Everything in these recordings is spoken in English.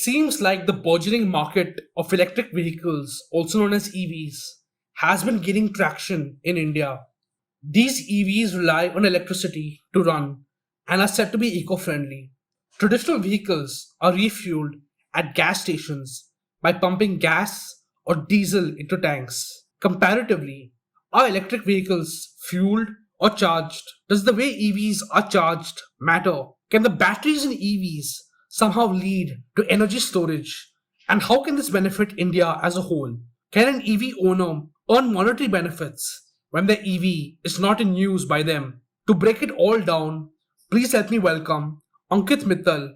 seems like the burgeoning market of electric vehicles, also known as EVs, has been gaining traction in India. These EVs rely on electricity to run and are said to be eco friendly. Traditional vehicles are refueled at gas stations by pumping gas or diesel into tanks. Comparatively, are electric vehicles fueled or charged? Does the way EVs are charged matter? Can the batteries in EVs somehow lead to energy storage? And how can this benefit India as a whole? Can an EV owner earn monetary benefits when their EV is not in use by them? To break it all down, please help me welcome Ankit Mittal,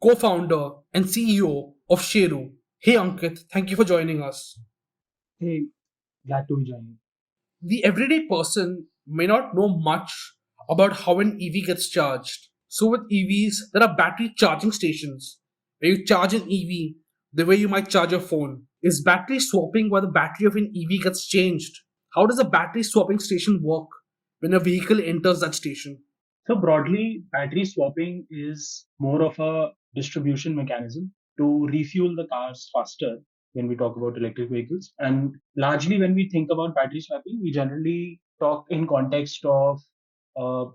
co founder and CEO of Sheru. Hey Ankit, thank you for joining us. Hey, glad to be joining. The everyday person may not know much about how an EV gets charged. So, with EVs, there are battery charging stations where you charge an EV the way you might charge a phone. Is battery swapping where the battery of an EV gets changed? How does a battery swapping station work when a vehicle enters that station? So broadly, battery swapping is more of a distribution mechanism to refuel the cars faster when we talk about electric vehicles. And largely when we think about battery swapping, we generally talk in context of uh,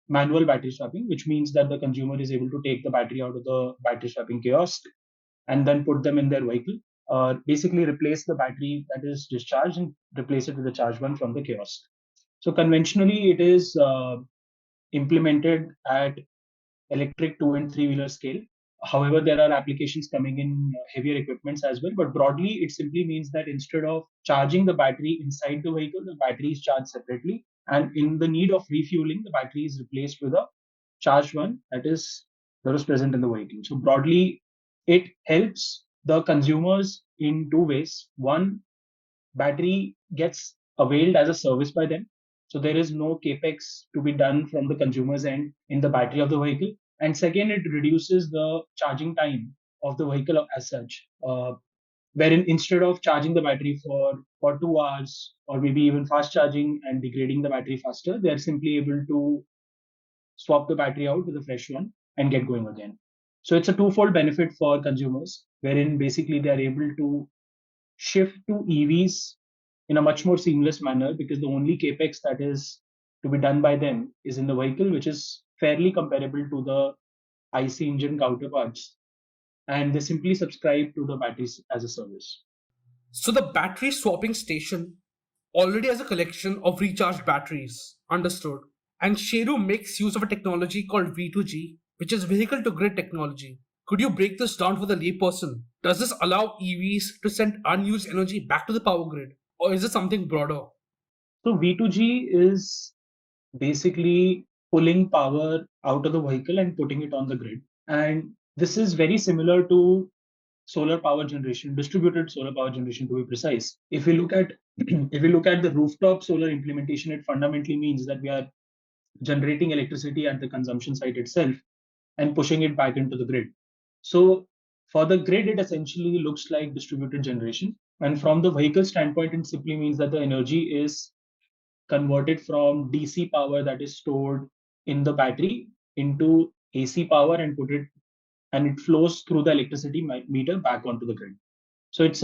manual battery swapping, which means that the consumer is able to take the battery out of the battery swapping kiosk and then put them in their vehicle. Basically replace the battery that is discharged and replace it with a charged one from the kiosk. So conventionally, it is implemented at electric two and three wheeler scale. However, there are applications coming in heavier equipments as well. But broadly, it simply means that instead of charging the battery inside the vehicle, the battery is charged separately. And in the need of refueling, the battery is replaced with a charged one that is present in the vehicle. So broadly, it helps the consumers in two ways. One, battery gets availed as a service by them. So there is no capex to be done from the consumer's end in the battery of the vehicle. And second, it reduces the charging time of the vehicle as such. Wherein instead of charging the battery for 2 hours or maybe even fast charging and degrading the battery faster, they are simply able to swap the battery out with a fresh one and get going again. So it's a twofold benefit for consumers, wherein basically they are able to shift to EVs in a much more seamless manner because the only capex that is to be done by them is in the vehicle, which is fairly comparable to the IC engine counterparts. And they simply subscribe to the batteries as a service. So, the battery swapping station already has a collection of recharged batteries. Understood. And Sheru makes use of a technology called V2G, which is vehicle to grid technology. Could you break this down for the layperson? Does this allow EVs to send unused energy back to the power grid? Or is it something broader? So V2G is basically pulling power out of the vehicle and putting it on the grid. And this is very similar to solar power generation, distributed solar power generation to be precise. If we look at if we look at the rooftop solar implementation, it fundamentally means that we are generating electricity at the consumption site itself and pushing it back into the grid. So for the grid, it essentially looks like distributed generation. And from the vehicle standpoint, it simply means that the energy is converted from DC power that is stored in the battery into AC power and it flows through the electricity meter back onto the grid. So it's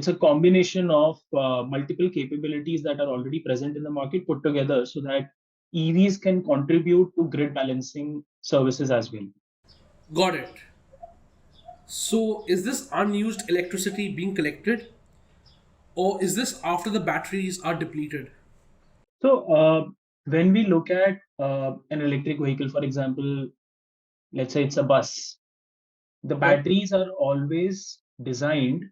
a combination of multiple capabilities that are already present in the market put together so that EVs can contribute to grid balancing services as well. Got it. So, is this unused electricity being collected? Or is this after the batteries are depleted? So when we look at an electric vehicle, for example, let's say it's a bus, the Okay. batteries are always designed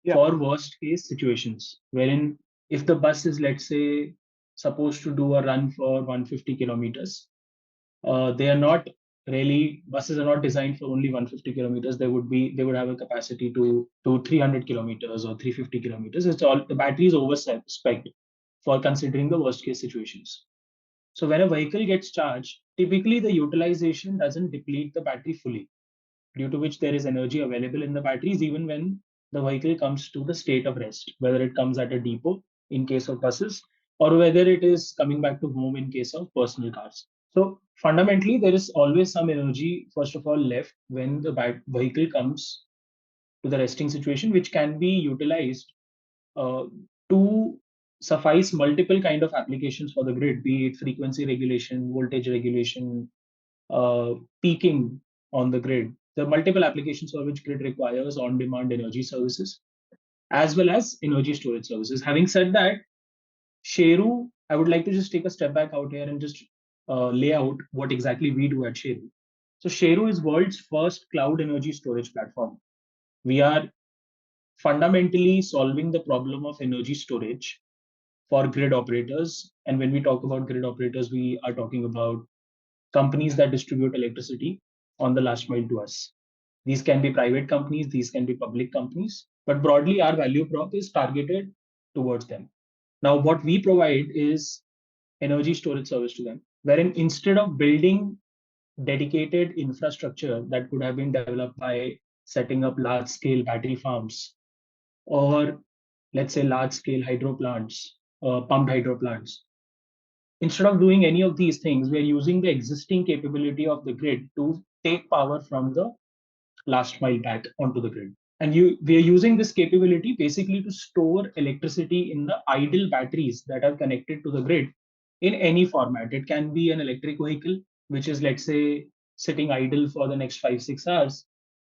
Yeah. for worst case situations, wherein if the bus is, let's say, supposed to do a run for 150 kilometers, they are not really buses are not designed for only 150 kilometers. They would have a capacity to 300 kilometers or 350 kilometers. It's all the battery is over spec for considering the worst case situations. So when a vehicle gets charged, typically the utilization doesn't deplete the battery fully, due to which there is energy available in the batteries even when the vehicle comes to the state of rest, whether it comes at a depot in case of buses or whether it is coming back to home in case of personal cars. So fundamentally, there is always some energy, first of all, left when the vehicle comes to the resting situation, which can be utilized uh, to suffice multiple kind of applications for the grid, be it frequency regulation, voltage regulation, peaking on the grid. There are multiple applications for which grid requires on-demand energy services as well as energy storage services. Having said that, Sheru, I would like to just take a step back out here and just lay out what exactly we do at Sheru. So Sheru is world's first cloud energy storage platform. We are fundamentally solving the problem of energy storage for grid operators. And when we talk about grid operators, we are talking about companies that distribute electricity on the last mile to us. These can be private companies, these can be public companies, but broadly, our value prop is targeted towards them. Now, what we provide is energy storage service to them, wherein instead of building dedicated infrastructure that could have been developed by setting up large scale battery farms or let's say large scale hydro plants, pumped hydro plants, instead of doing any of these things, we are using the existing capability of the grid to take power from the last mile back onto the grid. And we are using this capability basically to store electricity in the idle batteries that are connected to the grid in any format. It can be an electric vehicle, which is, let's say, sitting idle for the next 5, 6 hours,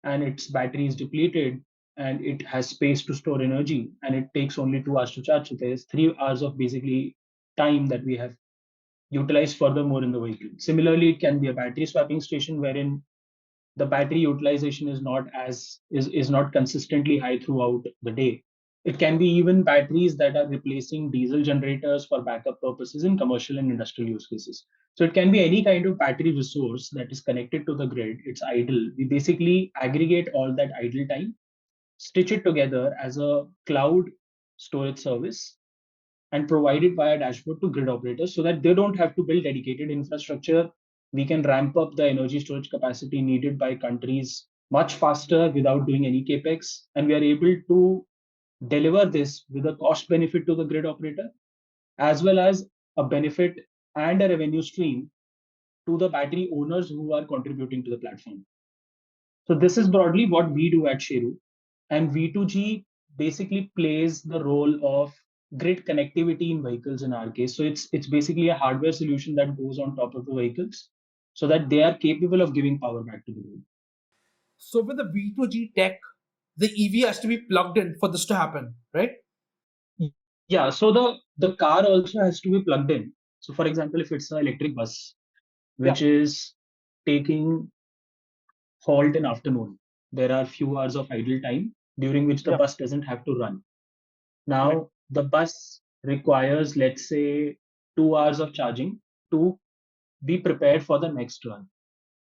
and its battery is depleted and it has space to store energy, and it takes only 2 hours to charge. So there's 3 hours of basically time that we have utilized furthermore in the vehicle. Similarly, it can be a battery swapping station wherein the battery utilization is not consistently high throughout the day. It can be even batteries that are replacing diesel generators for backup purposes in commercial and industrial use cases. So it can be any kind of battery resource that is connected to the grid. It's idle. We basically aggregate all that idle time, stitch it together as a cloud storage service, and provide it via dashboard to grid operators so that they don't have to build dedicated infrastructure. We can ramp up the energy storage capacity needed by countries much faster without doing any capex. And we are able to deliver this with a cost benefit to the grid operator, as well as a benefit and a revenue stream to the battery owners who are contributing to the platform. So this is broadly what we do at Sheru. And V2G basically plays the role of grid connectivity in vehicles in our case. So it's basically a hardware solution that goes on top of the vehicles so that they are capable of giving power back to the grid. So with the V2G tech, the EV has to be plugged in for this to happen, right? Yeah, so the car also has to be plugged in. So for example, if it's an electric bus, Yeah, which is taking halt in afternoon, there are few hours of idle time during which the yeah, bus doesn't have to run. right, Now, the bus requires, let's say, 2 hours of charging to be prepared for the next run.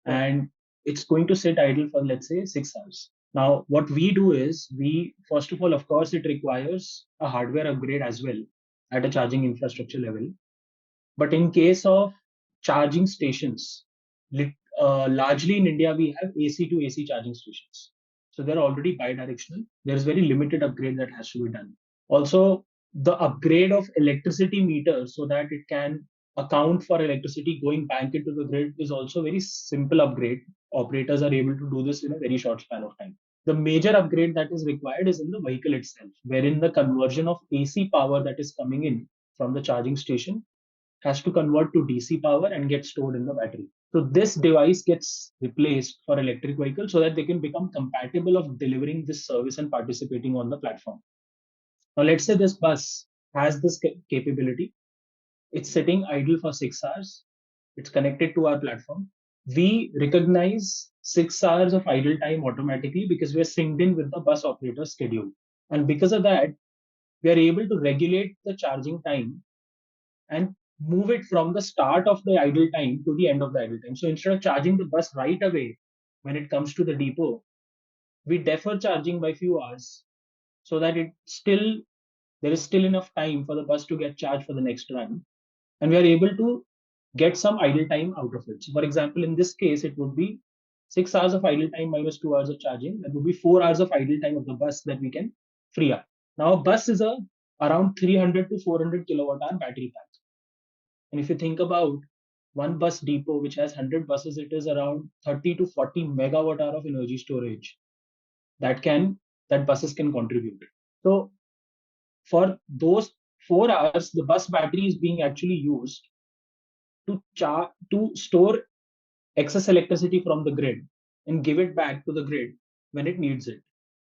right. And it's going to sit idle for, let's say, 6 hours. Now, what we do is first of all, of course, it requires a hardware upgrade as well at a charging infrastructure level. But in case of charging stations, largely in India, we have AC to AC charging stations. So they're already bidirectional. There's very limited upgrade that has to be done. Also, the upgrade of electricity meters so that it can account for electricity going back into the grid is also very simple upgrade. Operators are able to do this in a very short span of time. The major upgrade that is required is in the vehicle itself, wherein the conversion of AC power that is coming in from the charging station has to convert to DC power and get stored in the battery. So this device gets replaced for electric vehicles so that they can become compatible of delivering this service and participating on the platform. Now let's say this bus has this capability. It's sitting idle for 6 hours. It's connected to our platform. We recognize 6 hours of idle time automatically because we're synced in with the bus operator schedule. And because of that, we are able to regulate the charging time and move it from the start of the idle time to the end of the idle time. So instead of charging the bus right away when it comes to the depot, we defer charging by few hours so that there is still enough time for the bus to get charged for the next run, and we are able to get some idle time out of it. So for example, in this case, it would be 6 hours of idle time minus 2 hours of charging. That would be 4 hours of idle time of the bus that we can free up. Now, a bus is a around 300 to 400 kilowatt hour battery pack. And if you think about one bus depot which has 100 buses, it is around 30 to 40 megawatt hour of energy storage. that can that buses can contribute. So for those 4 hours, the bus battery is being actually used to store excess electricity from the grid and give it back to the grid when it needs it.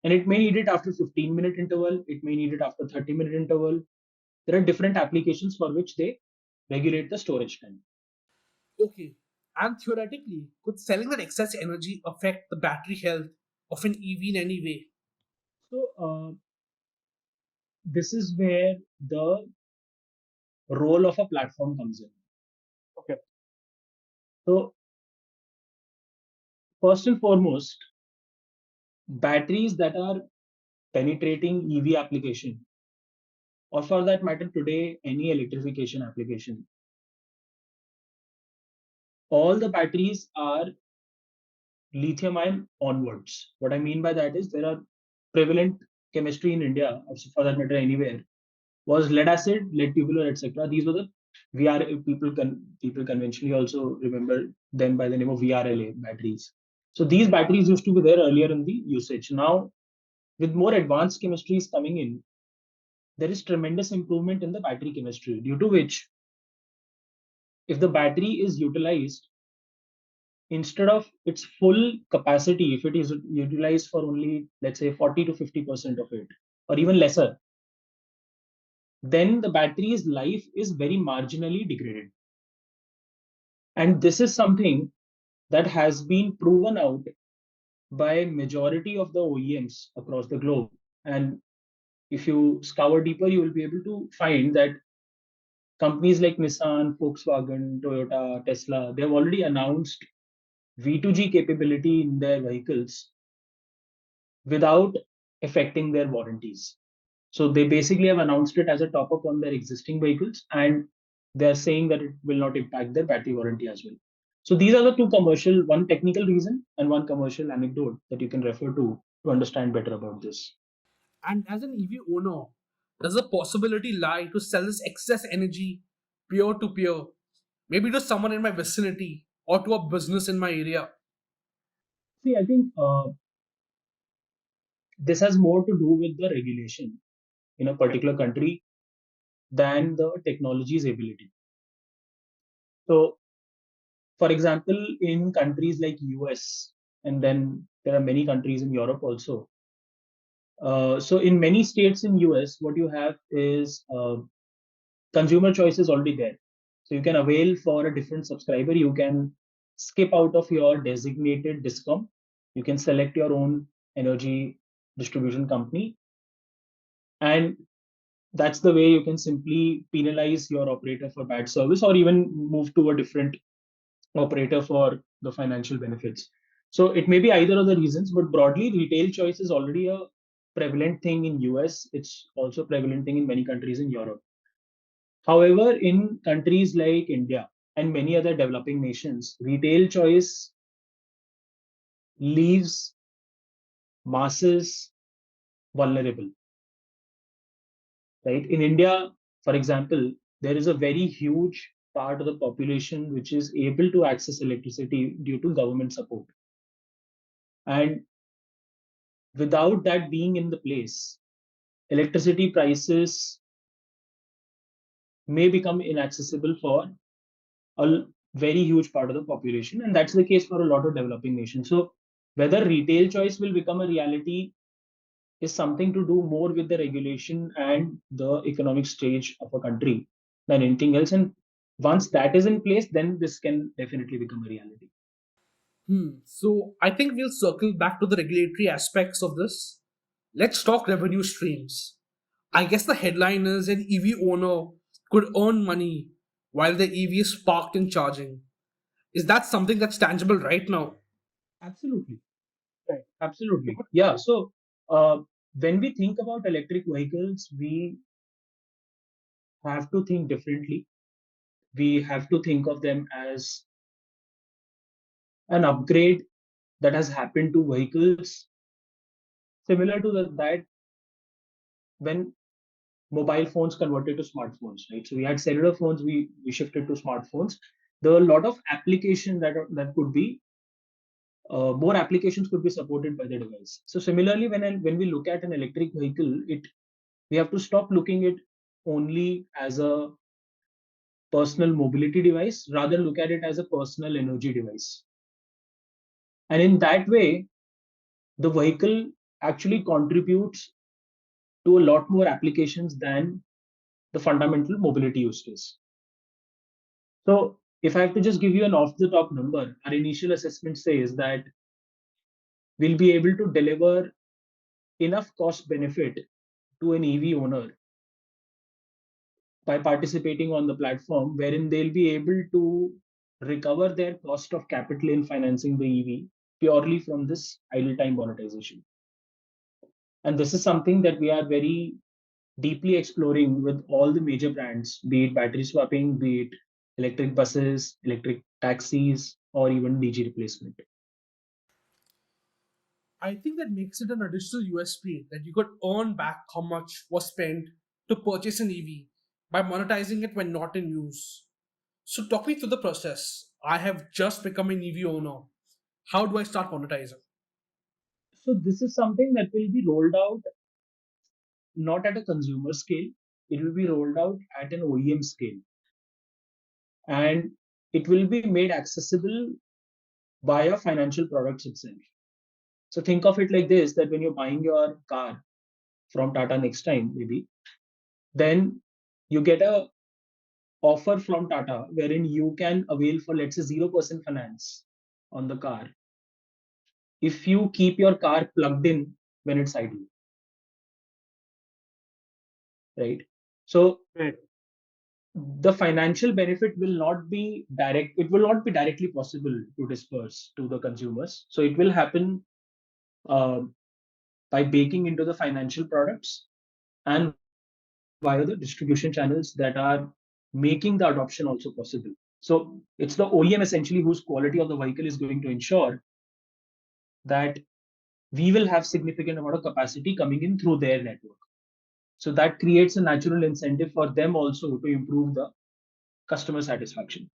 And it may need it after 15-minute interval, it may need it after 30-minute interval. There are different applications for which they regulate the storage time. Okay. And theoretically, could selling that excess energy affect the battery health of an EV in any way? So this is where the role of a platform comes in. Okay. So first and foremost, batteries that are penetrating EV application, or for that matter today, any electrification application, all the batteries are lithium ion onwards. What I mean by that is there are prevalent chemistry in India, or for that matter anywhere, was lead acid, lead tubular, etc. These were the VR people conventionally also remember them by the name of VRLA batteries. So these batteries used to be there earlier in the usage. Now, with more advanced chemistries coming in, there is tremendous improvement in the battery chemistry, due to which, if the battery is utilized instead of its full capacity, if it is utilized for only, let's say, 40 to 50% of it, or even lesser, then the battery's life is very marginally degraded. And this is something that has been proven out by majority of the OEMs across the globe. And if you scour deeper, you will be able to find that companies like Nissan, Volkswagen, Toyota, Tesla, they have already announced V2G capability in their vehicles without affecting their warranties. So they basically have announced it as a top up on their existing vehicles, and they're saying that it will not impact their battery warranty as well. So these are the two commercial, one technical reason and one commercial anecdote that you can refer to understand better about this. And as an EV owner, does a possibility lie to sell this excess energy peer to peer, maybe to someone in my vicinity or to a business in my area? See, I think this has more to do with the regulation in a particular country than the technology's ability. So, for example, in countries like US, and then there are many countries in Europe also. So in many states in US, what you have is consumer choice is already there. So you can avail for a different subscriber. You can skip out of your designated discom. You can select your own energy distribution company, and that's the way you can simply penalize your operator for bad service, or even move to a different operator for the financial benefits. So it may be either of the reasons, but broadly, retail choice is already a prevalent thing in US. It's also a prevalent thing in many countries in Europe. However, in countries like India and many other developing nations, retail choice leaves masses vulnerable. Right? In India, for example, there is a very huge part of the population which is able to access electricity due to government support. And without that being in the place, electricity prices may become inaccessible for a very huge part of the population. And that's the case for a lot of developing nations. So whether retail choice will become a reality is something to do more with the regulation and the economic stage of a country than anything else. And once that is in place, then this can definitely become a reality. So I think we'll circle back to the regulatory aspects of this. Let's talk revenue streams. I guess the headline is an EV owner could earn money while the EV is parked and charging. Is that something that's tangible right now? Absolutely. Right. Absolutely. Yeah. So when we think about electric vehicles, we have to think differently. We have to think of them as an upgrade that has happened to vehicles, similar to that when mobile phones converted to smartphones, right? So we had cellular phones, we shifted to smartphones. There were a lot of application that could be more applications could be supported by the device. So similarly, when we look at an electric vehicle, we have to stop looking it only as a personal mobility device, rather look at it as a personal energy device. And in that way, the vehicle actually contributes to a lot more applications than the fundamental mobility use case. So if I have to just give you an off the top number, our initial assessment says that we'll be able to deliver enough cost benefit to an EV owner by participating on the platform, wherein they'll be able to recover their cost of capital in financing the EV purely from this idle time monetization. And this is something that we are very deeply exploring with all the major brands, be it battery swapping, be it electric buses, electric taxis, or even DG replacement. I think that makes it an additional USP that you could earn back how much was spent to purchase an EV by monetizing it when not in use. So, talk me through the process. I have just become an EV owner. How do I start monetizing? So this is something that will be rolled out not at a consumer scale, it will be rolled out at an OEM scale. And it will be made accessible via financial products itself. So think of it like this, that when you're buying your car from Tata next time, maybe, then you get a offer from Tata wherein you can avail for, let's say, 0% finance on the car if you keep your car plugged in when it's idle, right? So Right. the financial benefit will not be direct, it will not be directly possible to disperse to the consumers. So it will happen uh, by baking into the financial products and via the distribution channels that are making the adoption also possible. So it's the OEM essentially whose quality of the vehicle is going to ensure that we will have significant amount of capacity coming in through their network. So that creates a natural incentive for them also to improve the customer satisfaction.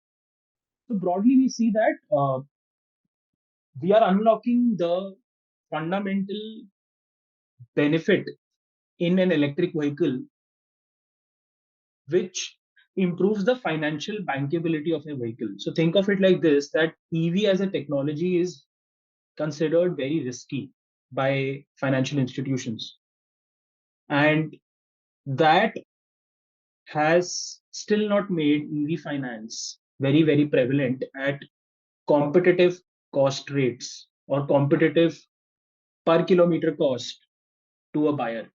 So broadly, we see that we are unlocking the fundamental benefit in an electric vehicle, which improves the financial bankability of a vehicle. So think of it like this, that EV as a technology is considered very risky by financial institutions. And that has still not made EV finance very, very prevalent at competitive cost rates or competitive per kilometer cost to a buyer.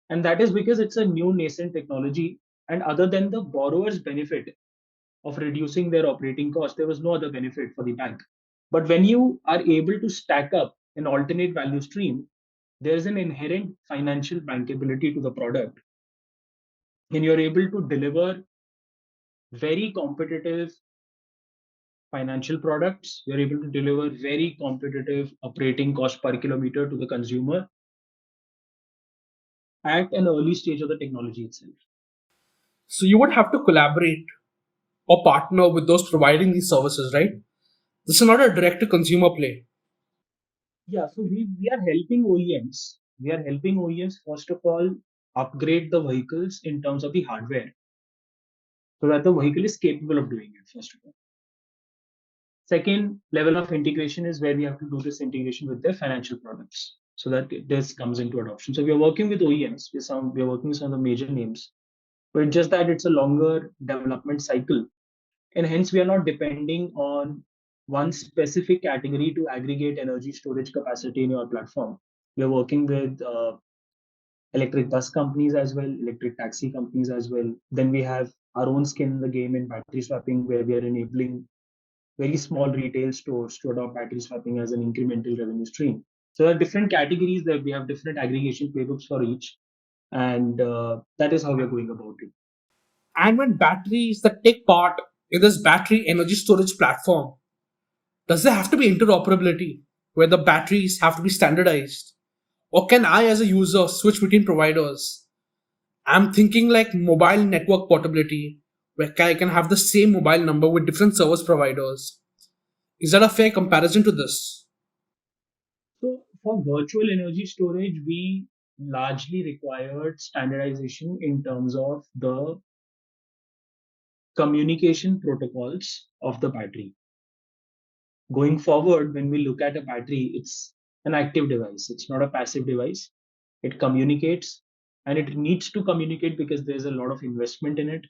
And that is because it's a new nascent technology. And other than the borrower's benefit of reducing their operating cost, there was no other benefit for the bank. But when you are able to stack up an alternate value stream, there's an inherent financial bankability to the product. And you're able to deliver very competitive financial products. You're able to deliver very competitive operating cost per kilometer to the consumer at an early stage of the technology itself. So, you would have to collaborate or partner with those providing these services, right? This is not a direct to consumer play. Yeah, so we are helping OEMs. We are helping OEMs, first of all, upgrade the vehicles in terms of the hardware so that the vehicle is capable of doing it, first of all. Second level of integration is where we have to do this integration with their financial products so that this comes into adoption. So we are working with OEMs, we are working with some of the major names, but just that it's a longer development cycle. And hence we are not depending on one specific category to aggregate energy storage capacity in your platform. We are working with electric bus companies as well, electric taxi companies as well. Then we have our own skin in the game in battery swapping, where we are enabling very small retail stores to adopt battery swapping as an incremental revenue stream. So there are different categories that we have different aggregation playbooks for each, and that is how we are going about it. And when batteries that take part in this battery energy storage platform, does there have to be interoperability where the batteries have to be standardized? Or can I, as a user, switch between providers? I'm thinking like mobile network portability, where I can have the same mobile number with different service providers. Is that a fair comparison to this? So for virtual energy storage, we largely required standardization in terms of the communication protocols of the battery. Going forward, when we look at a battery, it's an active device. It's not a passive device. It communicates, and it needs to communicate because there's a lot of investment in it,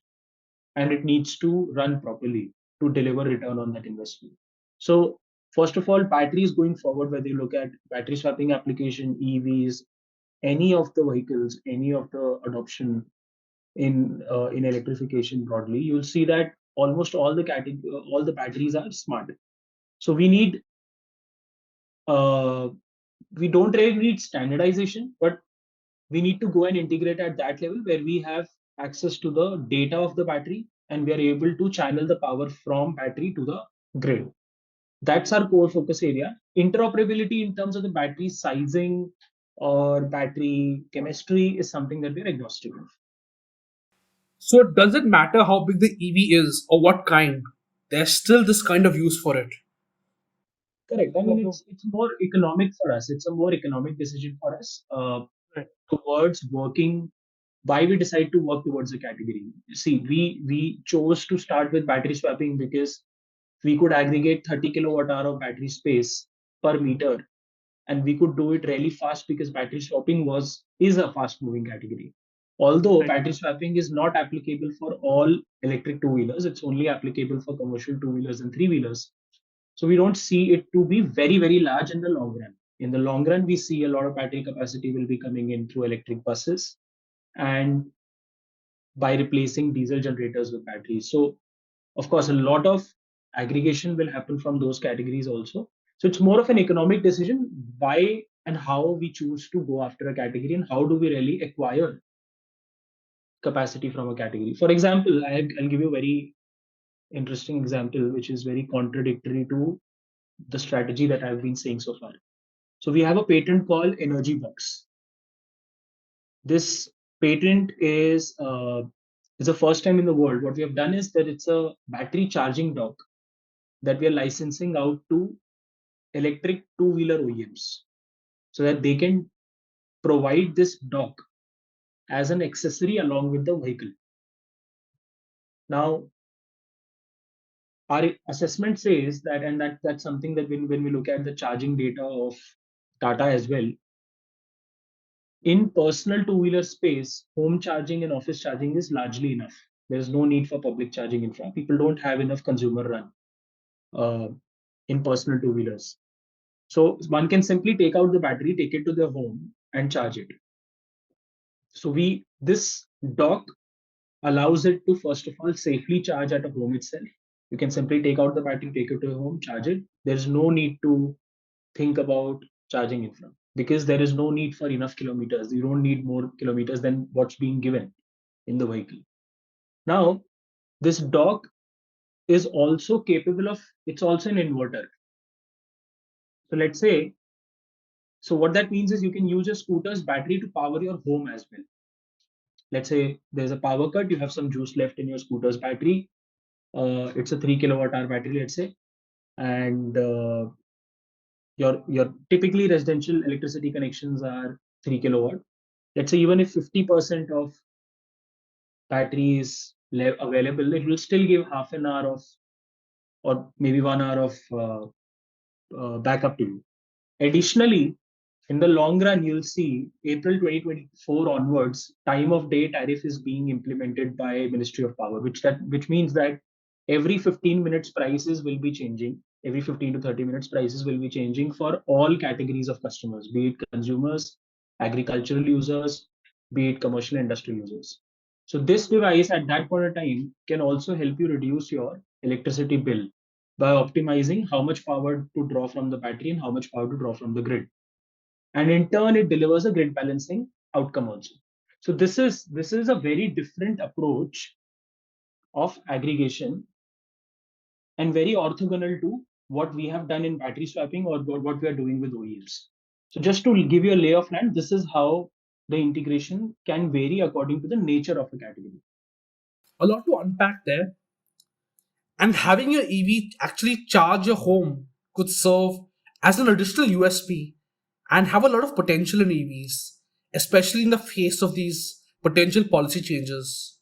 and it needs to run properly to deliver return on that investment. So first of all, batteries going forward, whether you look at battery swapping application, EVs, any of the vehicles, any of the adoption in electrification broadly, you'll see that almost all the batteries are smart. So uh, we don't really need standardization, but we need to go and integrate at that level where we have access to the data of the battery and we are able to channel the power from battery to the grid. That's our core focus area. Interoperability in terms of the battery sizing or battery chemistry is something that we're agnostic of. So it doesn't matter how big the EV is or what kind, there's still this kind of use for it. Correct. I mean, it's more economic for us. It's a more economic decision for us towards working. Why we decide to work towards a category? See, we chose to start with battery swapping because we could aggregate 30 kilowatt hour of battery space per meter, and we could do it really fast because battery swapping was is a fast moving category. Although battery swapping is not applicable for all electric two wheelers, it's only applicable for commercial two wheelers and three wheelers. So we don't see it to be very, very large in the long run. In the long run, we see a lot of battery capacity will be coming in through electric buses and by replacing diesel generators with batteries. So, of course, a lot of aggregation will happen from those categories also. So it's more of an economic decision why and how we choose to go after a category and how do we really acquire capacity from a category. For example, I'll give you a very interesting example, which is very contradictory to the strategy that I've been saying so far. So we have a patent called Energy Box. This patent is the first time in the world. What we have done is that it's a battery charging dock that we are licensing out to electric two-wheeler OEMs so that they can provide this dock as an accessory along with the vehicle. Now, our assessment says that, and that's something that when we look at the charging data of Tata as well, in personal two-wheeler space, home charging and office charging is largely enough. There's no need for public charging infra. People don't have enough consumer run uh, in personal two-wheelers. So one can simply take out the battery, take it to their home, and charge it. So this dock allows it to first of all safely charge at a home itself. You can simply take out the battery, take it to your home, charge it. There's no need to think about charging infra because there is no need for enough kilometers. You don't need more kilometers than what's being given in the vehicle. Now, this dock is also capable of, it's also an inverter. So let's say, so what that means is you can use your scooter's battery to power your home as well. Let's say there's a power cut, you have some juice left in your scooter's battery. It's a 3 kilowatt hour battery, let's say, and your typically residential electricity connections are 3 kilowatt. Let's say even if 50% of battery is available, it will still give half an hour of or maybe 1 hour of backup to you. Additionally, in the long run, you'll see April 2024 onwards, time of day tariff is being implemented by Ministry of Power, which means that every 15 minutes prices will be changing. Every 15 to 30 minutes prices will be changing for all categories of customers, be it consumers, agricultural users, be it commercial and industrial users. So this device at that point of time can also help you reduce your electricity bill by optimizing how much power to draw from the battery and how much power to draw from the grid, and in turn it delivers a grid balancing outcome also. So this is a very different approach of aggregation and very orthogonal to what we have done in battery swapping or what we are doing with OEMs. So just to give you a lay of land, this is how the integration can vary according to the nature of a category. A lot to unpack there. And having your EV actually charge your home could serve as an additional USP and have a lot of potential in EVs, especially in the face of these potential policy changes.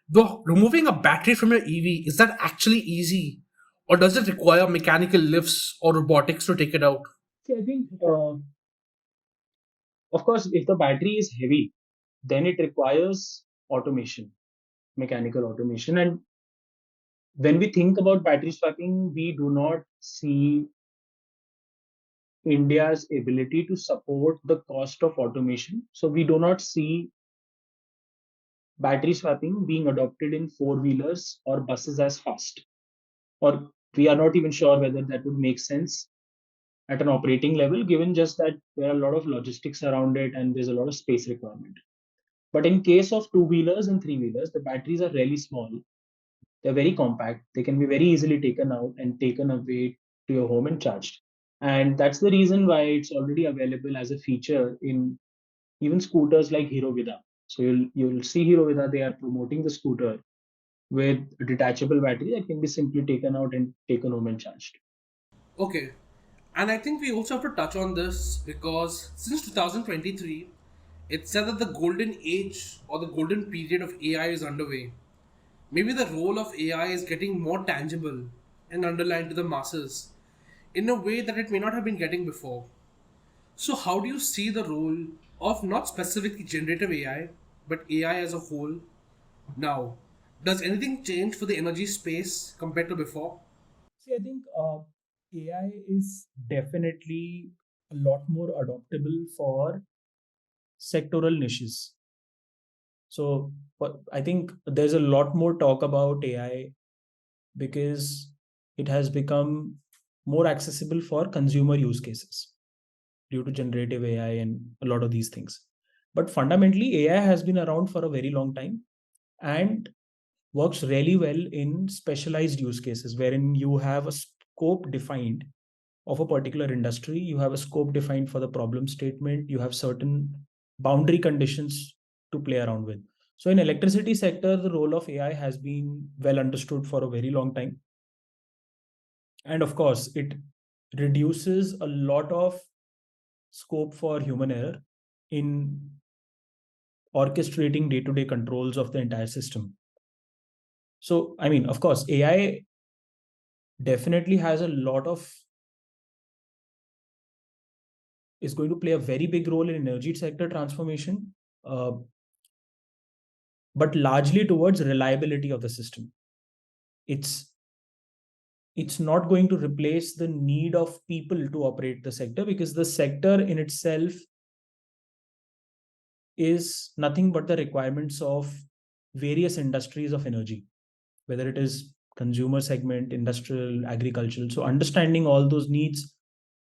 Though removing a battery from your EV, is that actually easy? Or does it require mechanical lifts or robotics to take it out? See, I think, of course, if the battery is heavy, then it requires automation, mechanical automation. And when we think about battery swapping, we do not see India's ability to support the cost of automation. So we do not see battery swapping being adopted in four wheelers or buses as fast. Or we are not even sure whether that would make sense at an operating level, given just that there are a lot of logistics around it and there's a lot of space requirement. But in case of two wheelers and three wheelers, the batteries are really small. They're very compact. They can be very easily taken out and taken away to your home and charged. And that's the reason why it's already available as a feature in even scooters like Hero Vida. So you'll see Hero Vida, they are promoting the scooter with a detachable battery that can be simply taken out and taken home and charged. Okay, and I think we also have to touch on this because since 2023, it's said that the golden age or the golden period of AI is underway. Maybe the role of AI is getting more tangible and underlined to the masses in a way that it may not have been getting before. So, how do you see the role of not specifically generative AI, but AI as a whole now? Does anything change for the energy space compared to before? See, I think AI is definitely a lot more adoptable for sectoral niches. So I think there's a lot more talk about AI because it has become more accessible for consumer use cases due to generative AI and a lot of these things. But fundamentally, AI has been around for a very long time and works really well in specialized use cases wherein you have a scope defined of a particular industry, you have a scope defined for the problem statement, you have certain boundary conditions to play around with. So in electricity sector, the role of AI has been well understood for a very long time. And of course, it reduces a lot of scope for human error in orchestrating day-to-day controls of the entire system. So, I mean, of course, AI definitely has a lot of is going to play a very big role in energy sector transformation, uh, but largely towards reliability of the system. It's it's not going to replace the need of people to operate the sector because the sector in itself is nothing but the requirements of various industries of energy, whether it is consumer segment, industrial, agricultural. So understanding all those needs,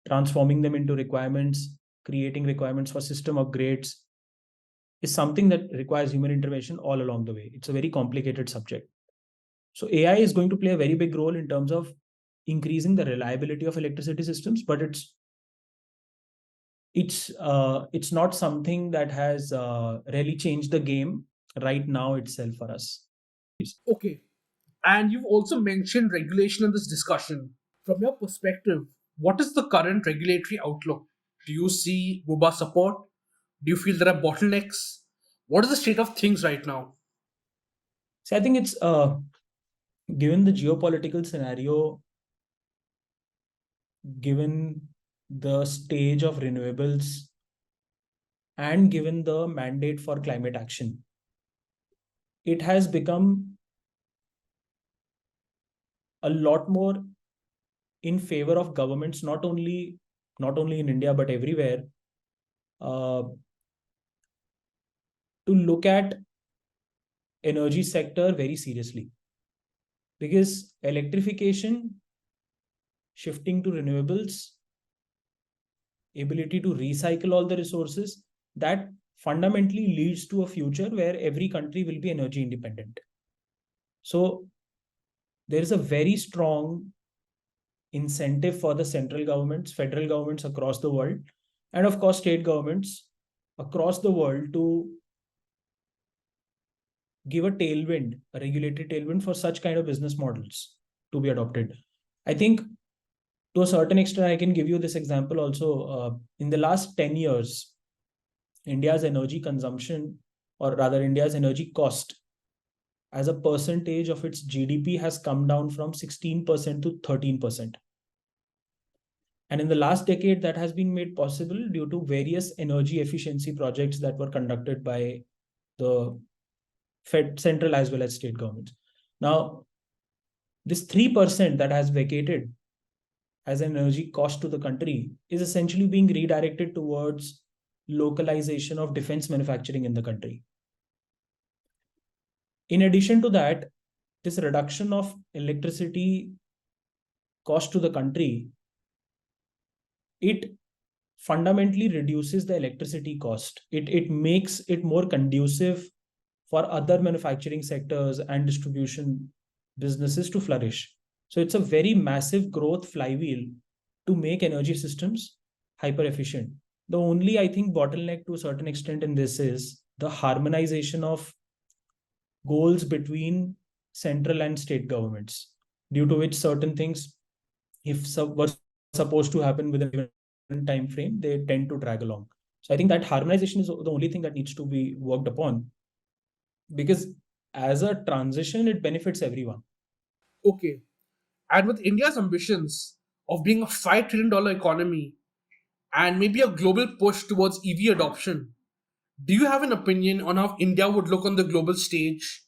transforming them into requirements, creating requirements for system upgrades is something that requires human intervention all along the way. It's a very complicated subject. So AI is going to play a very big role in terms of increasing the reliability of electricity systems, but it's not something that has really changed the game right now itself for us. Okay, and you've also mentioned regulation in this discussion. From your perspective, what is the current regulatory outlook? Do you see robust support? Do you feel there are bottlenecks? What is the state of things right now? So I think it's given the geopolitical scenario, given the stage of renewables, and given the mandate for climate action, it has become a lot more in favor of governments, not only in India but everywhere, uh, to look at energy sector very seriously because electrification, shifting to renewables, ability to recycle all the resources, that fundamentally leads to a future where every country will be energy independent. So there is a very strong incentive for the central governments, federal governments across the world, and of course, state governments across the world to give a tailwind, a regulatory tailwind for such kind of business models. to be adopted. I think to a certain extent, I can give you this example also. In the last 10 years, India's energy consumption, or rather India's energy cost as a percentage of its GDP has come down from 16% to 13%. And in the last decade, that has been made possible due to various energy efficiency projects that were conducted by the central as well as state governments. Now, this 3% that has vacated as an energy cost to the country is essentially being redirected towards localization of defense manufacturing in the country. In addition to that, this reduction of electricity cost to the country, it fundamentally reduces the electricity cost. It makes it more conducive for other manufacturing sectors and distribution businesses to flourish. So it's a very massive growth flywheel to make energy systems hyper efficient. The only, I think, bottleneck to a certain extent in this is the harmonization of goals between central and state governments, due to which certain things, if were supposed to happen within a given time frame, they tend to drag along. So I think that harmonization is the only thing that needs to be worked upon, because as a transition, it benefits everyone. Okay. And with India's ambitions of being a $5 trillion economy and maybe a global push towards EV adoption, do you have an opinion on how India would look on the global stage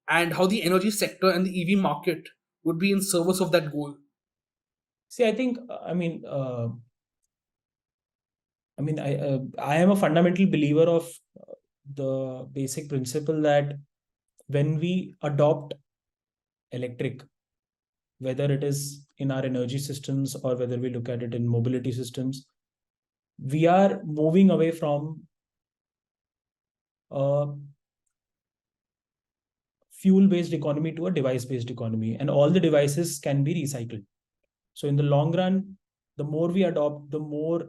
and how the energy sector and the EV market would be in service of that goal? See, I think, I am a fundamental believer of the basic principle that when we adopt electric, whether it is in our energy systems or whether we look at it in mobility systems, we are moving away from a fuel-based economy to a device-based economy, and all the devices can be recycled. So in the long run, the more we adopt, the more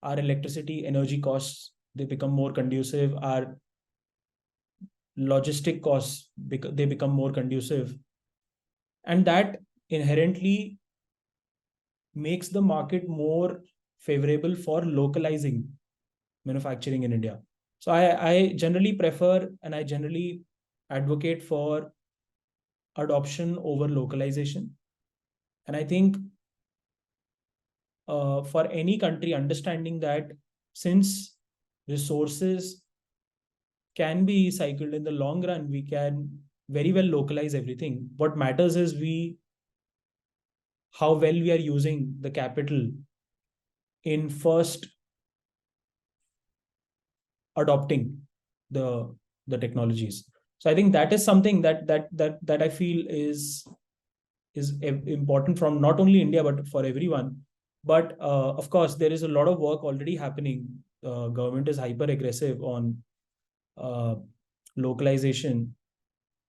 our electricity energy costs, they become more conducive. Our logistic costs, they become more conducive. And that inherently makes the market more favorable for localizing manufacturing in India. So I generally prefer and I generally advocate for adoption over localization. And I think for any country, understanding that since resources can be cycled in the long run, we can very well localize everything. What matters is how well we are using the capital in first adopting the technologies. So I think that is something that I feel is important from not only India but for everyone. But of course, there is a lot of work already happening. Government is hyper aggressive on localization,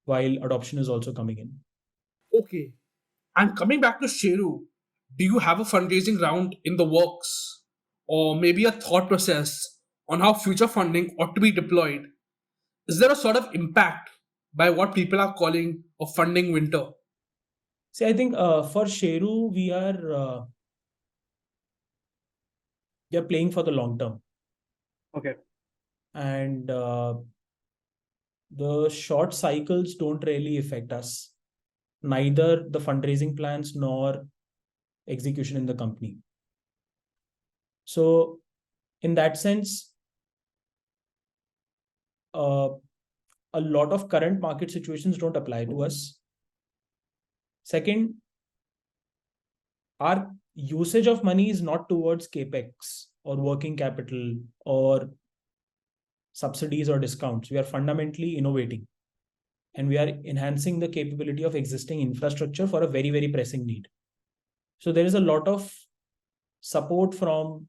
while adoption is also coming in. Okay. And coming back to Sheru, do you have a fundraising round in the works? Or maybe a thought process on how future funding ought to be deployed? Is there a sort of impact by what people are calling a funding winter? See, I think for Sheru, we are playing for the long term. Okay. And the short cycles don't really affect us, neither the fundraising plans nor execution in the company. So in that sense, a lot of current market situations don't apply to us. Second, our usage of money is not towards capex or working capital or subsidies or discounts. We are fundamentally innovating, and we are enhancing the capability of existing infrastructure for a very, very pressing need. So there is a lot of support from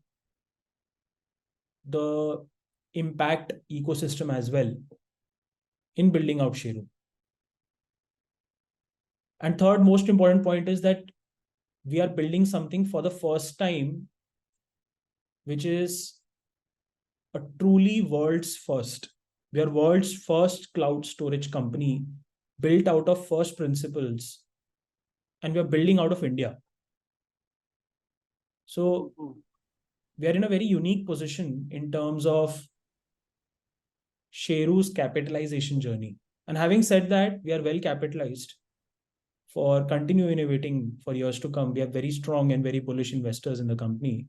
the impact ecosystem as well in building out Sheru. And third most important point is that we are building something for the first time, which is a truly world's first. We are world's first cloud storage company built out of first principles and we are building out of India. So we are in a very unique position in terms of Sheru's capitalization journey. And having said that, we are well capitalized for continue innovating for years to come. We have very strong and very bullish investors in the company.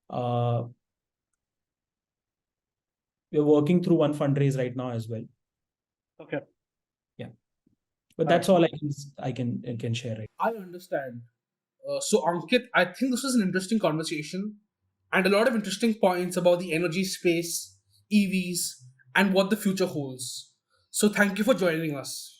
We're working through one fundraise right now as well. Okay. Yeah, but that's all I can share. Right. I understand. So, Ankit, I think this was an interesting conversation and a lot of interesting points about the energy space, EVs, and what the future holds. So, thank you for joining us.